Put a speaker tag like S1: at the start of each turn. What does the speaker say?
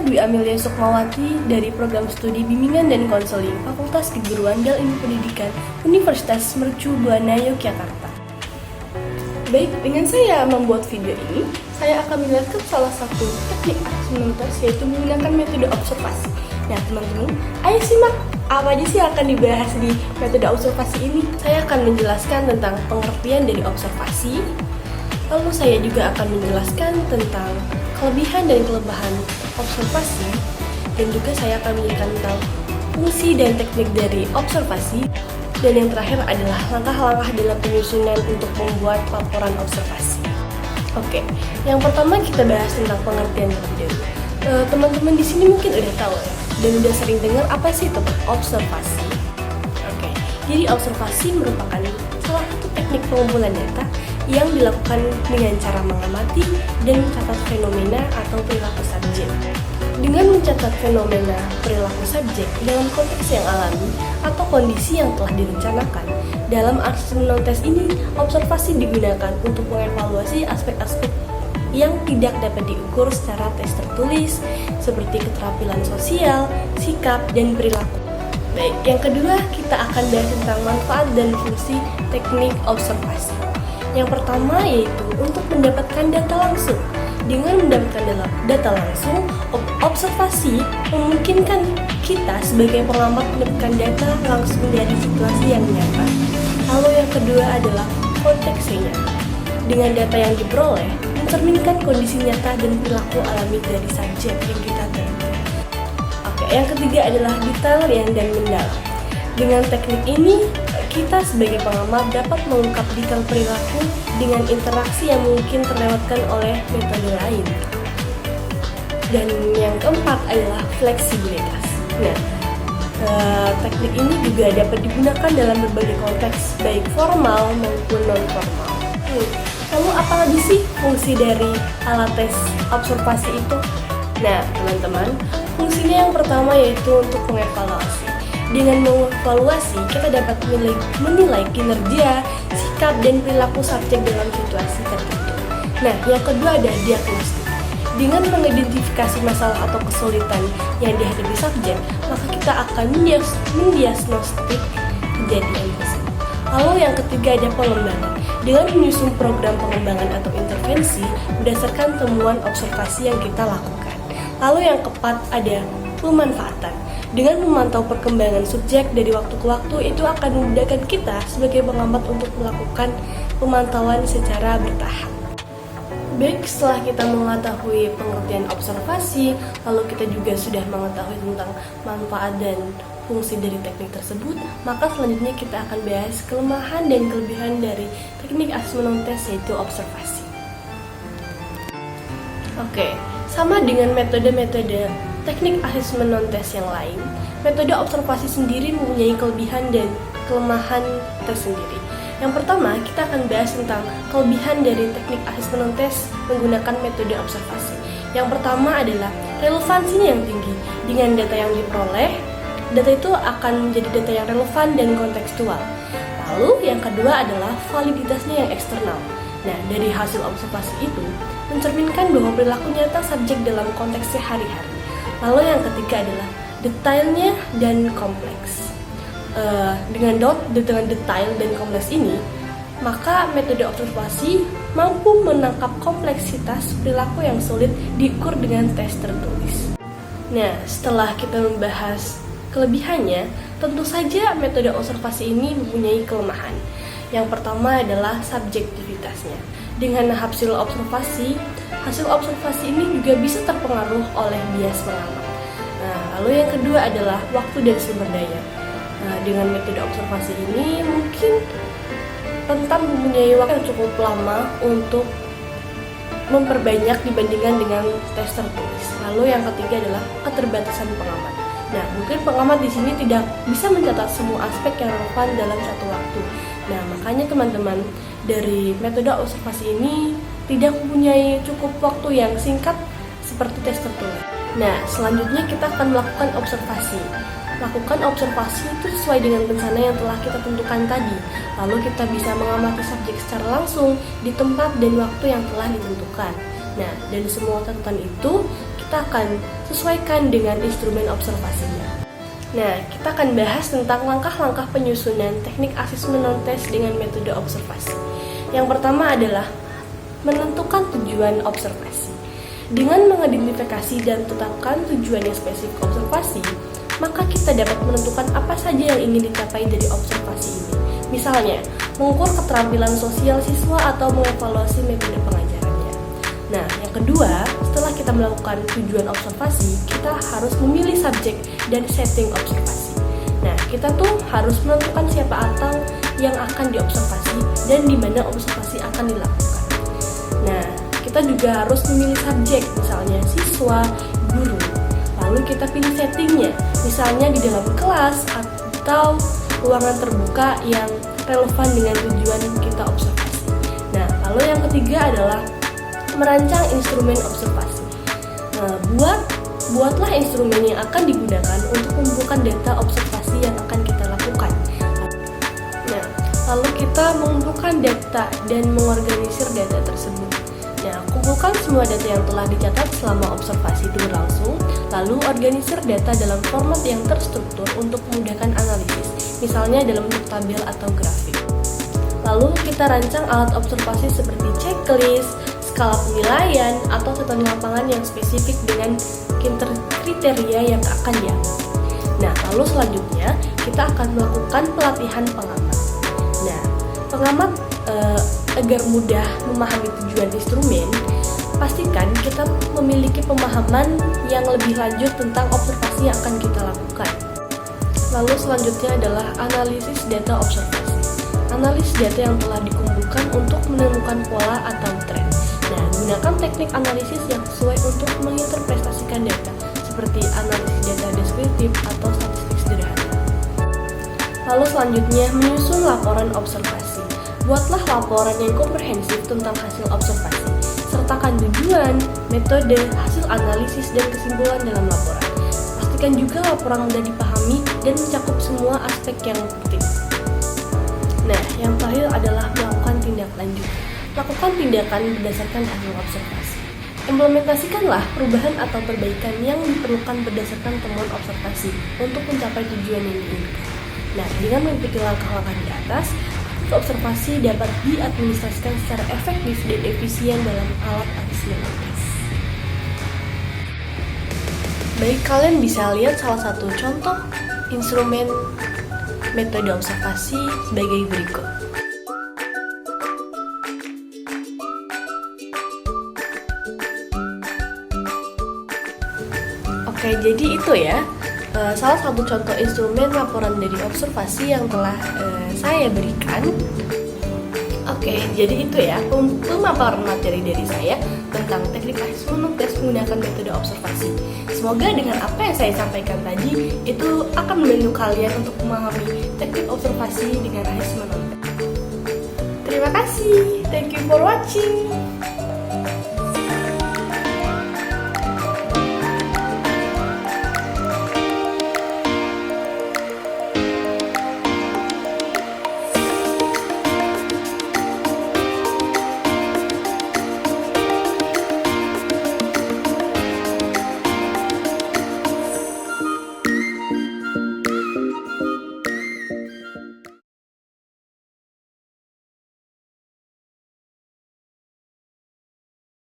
S1: Dwi Amelia Sukmawati dari Program Studi Bimbingan dan Konseling Fakultas Keguruan dan Ilmu Pendidikan Universitas Mercu Buana Yogyakarta. Baik, dengan saya membuat video ini, saya akan menjelaskan salah satu teknik asesmen tes, yaitu menggunakan metode observasi. Nah teman-teman, ayo simak apa aja sih yang akan dibahas di metode observasi ini. Saya akan menjelaskan tentang pengertian dari observasi, lalu saya juga akan menjelaskan tentang kelebihan dan kelemahan observasi, dan juga saya akan menjelaskan tentang fungsi dan teknik dari observasi, dan yang terakhir adalah langkah-langkah dalam penyusunan untuk membuat laporan observasi. Oke, yang pertama kita bahas tentang pengertian terlebih dahulu. Teman-teman di sini mungkin udah tahu ya, dan udah sering dengar apa sih itu observasi. Oke, jadi observasi merupakan salah satu teknik pengumpulan data yang dilakukan dengan cara mengamati dan mencatat fenomena atau perilaku subjek. Dengan mencatat fenomena perilaku subjek dalam konteks yang alami atau kondisi yang telah direncanakan, dalam asesmen non-tes ini, observasi digunakan untuk mengevaluasi aspek-aspek yang tidak dapat diukur secara tes tertulis, seperti keterampilan sosial, sikap, dan perilaku. Baik, yang kedua kita akan bahas tentang manfaat dan fungsi teknik observasi. Yang pertama yaitu untuk mendapatkan data langsung. Dengan mendapatkan data langsung, observasi memungkinkan kita sebagai pengamat mendapatkan data langsung dari situasi yang nyata. Lalu yang kedua adalah konteksnya. Dengan data yang diperoleh, mencerminkan kondisi nyata dan perilaku alami dari subjek yang kita teliti. Oke, yang ketiga adalah detail dan mendalam. Dengan teknik ini, kita sebagai pengamat dapat mengungkap detail perilaku dengan interaksi yang mungkin terlewatkan oleh metode lain. Dan yang keempat adalah fleksibilitas. Nah, teknik ini juga dapat digunakan dalam berbagai konteks, baik formal maupun non-formal. Lalu apa lagi sih fungsi dari alat tes observasi itu? Nah, teman-teman, fungsinya yang pertama yaitu untuk mengevaluasi. Dengan mengevaluasi, kita dapat menilai kinerja, sikap, dan perilaku subjek dalam situasi tertentu. Nah, yang kedua ada diagnostik. Dengan mengidentifikasi masalah atau kesulitan yang dihadapi subjek, maka kita akan mendiagnostik kejadian tersebut. Lalu yang ketiga ada pengembangan. Dengan menyusun program pengembangan atau intervensi berdasarkan temuan observasi yang kita lakukan. Lalu yang keempat ada pemanfaatan. Dengan memantau perkembangan subjek dari waktu ke waktu, itu akan memudahkan kita sebagai pengamat untuk melakukan pemantauan secara bertahap. Baik, setelah kita mengetahui pengertian observasi, lalu kita juga sudah mengetahui tentang manfaat dan fungsi dari teknik tersebut, maka selanjutnya kita akan bahas kelemahan dan kelebihan dari teknik asesmen non-tes, yaitu observasi. Oke, sama dengan metode-metode teknik asesmen non-tes yang lain, metode observasi sendiri mempunyai kelebihan dan kelemahan tersendiri. Yang pertama, kita akan bahas tentang kelebihan dari teknik asesmen non-tes menggunakan metode observasi. Yang pertama adalah relevansinya yang tinggi. Dengan data yang diperoleh, data itu akan menjadi data yang relevan dan kontekstual. Lalu yang kedua adalah validitasnya yang eksternal. Nah, dari hasil observasi itu mencerminkan bahwa perilaku nyata subjek dalam konteks sehari-hari. Lalu yang ketiga adalah detailnya dan kompleks. Dengan detail dan kompleks ini, maka metode observasi mampu menangkap kompleksitas perilaku yang sulit diukur dengan tes tertulis. Nah, setelah kita membahas kelebihannya, tentu saja metode observasi ini mempunyai kelemahan. Yang pertama adalah subjektivitasnya. Dengan hasil observasi ini juga bisa terpengaruh oleh bias pengamat. Nah, lalu yang kedua adalah waktu dan sumber daya. Nah, dengan metode observasi ini mungkin rentan mempunyai waktu yang cukup lama untuk memperbanyak dibandingkan dengan tes tertulis. Lalu yang ketiga adalah keterbatasan pengamat. Nah, mungkin pengamat di sini tidak bisa mencatat semua aspek yang relevan dalam satu waktu. Nah, makanya teman-teman, dari metode observasi ini tidak mempunyai cukup waktu yang singkat seperti tes tertulis. Nah, selanjutnya kita akan melakukan observasi. Lakukan observasi itu sesuai dengan rencana yang telah kita tentukan tadi. Lalu kita bisa mengamati subjek secara langsung di tempat dan waktu yang telah ditentukan. Nah, dari semua catatan itu, kita kita akan sesuaikan dengan instrumen observasinya. Nah, kita akan bahas tentang langkah-langkah penyusunan teknik asesmen non-tes dengan metode observasi. Yang pertama adalah menentukan tujuan observasi. Dengan mengidentifikasi dan tetapkan tujuan yang spesifik observasi, maka kita dapat menentukan apa saja yang ingin dicapai dari observasi ini. Misalnya, mengukur keterampilan sosial siswa atau mengevaluasi metode pengajarannya. Nah, yang kedua, setelah kita melakukan tujuan observasi, kita harus memilih subjek dan setting observasi. Nah, kita tuh harus menentukan siapa atau yang akan diobservasi dan di mana observasi akan dilakukan. Nah, kita juga harus memilih subjek, misalnya siswa, guru. Lalu kita pilih settingnya, misalnya di dalam kelas atau ruangan terbuka yang relevan dengan tujuan kita observasi. Nah, lalu yang ketiga adalah merancang instrumen observasi. Nah, buatlah instrumen yang akan digunakan untuk mengumpulkan data observasi yang akan kita lakukan. Nah, lalu kita mengumpulkan data dan mengorganisir data tersebut. Nah, kumpulkan semua data yang telah dicatat selama observasi itu berlangsung, lalu organisir data dalam format yang terstruktur untuk memudahkan analisis, misalnya dalam bentuk tabel atau grafik. Lalu kita rancang alat observasi seperti checklist, skala penilaian, atau catatan lapangan yang spesifik dengan kriteria yang akan diambil. Nah, lalu selanjutnya kita akan melakukan pelatihan pengamat. Nah, pengamat agar mudah memahami tujuan instrumen, pastikan kita memiliki pemahaman yang lebih lanjut tentang observasi yang akan kita lakukan. Lalu selanjutnya adalah analisis data observasi. Analisis data yang telah dikumpulkan untuk menemukan pola atau tren. Nah, gunakan teknik analisis yang sesuai untuk menginterpretasikan data, seperti analisis data deskriptif atau statistik sederhana. Lalu selanjutnya, menyusun laporan observasi. Buatlah laporan yang komprehensif tentang hasil observasi. Sertakan tujuan, metode, hasil analisis, dan kesimpulan dalam laporan. Pastikan juga laporan mudah dipahami dan mencakup semua aspek yang penting. Nah, yang terakhir adalah melakukan tindak lanjut. Lakukan tindakan berdasarkan hasil observasi. Implementasikanlah perubahan atau perbaikan yang diperlukan berdasarkan temuan observasi untuk mencapai tujuan yang diinginkan. Nah, dengan mengikuti langkah-langkah di atas, observasi dapat diadministrasikan secara efektif dan efisien dalam alat asesmen non-tes. Baik, kalian bisa lihat salah satu contoh instrumen metode observasi sebagai berikut. Oke, jadi itu ya salah satu contoh instrumen laporan dari observasi yang telah saya berikan. Oke, jadi itu ya pemaparan materi dari saya tentang teknik asesmen non-tes menggunakan metode observasi. Semoga dengan apa yang saya sampaikan tadi itu akan membantu kalian untuk memahami teknik observasi dengan asesmen non-tes. Terima kasih, thank you for watching.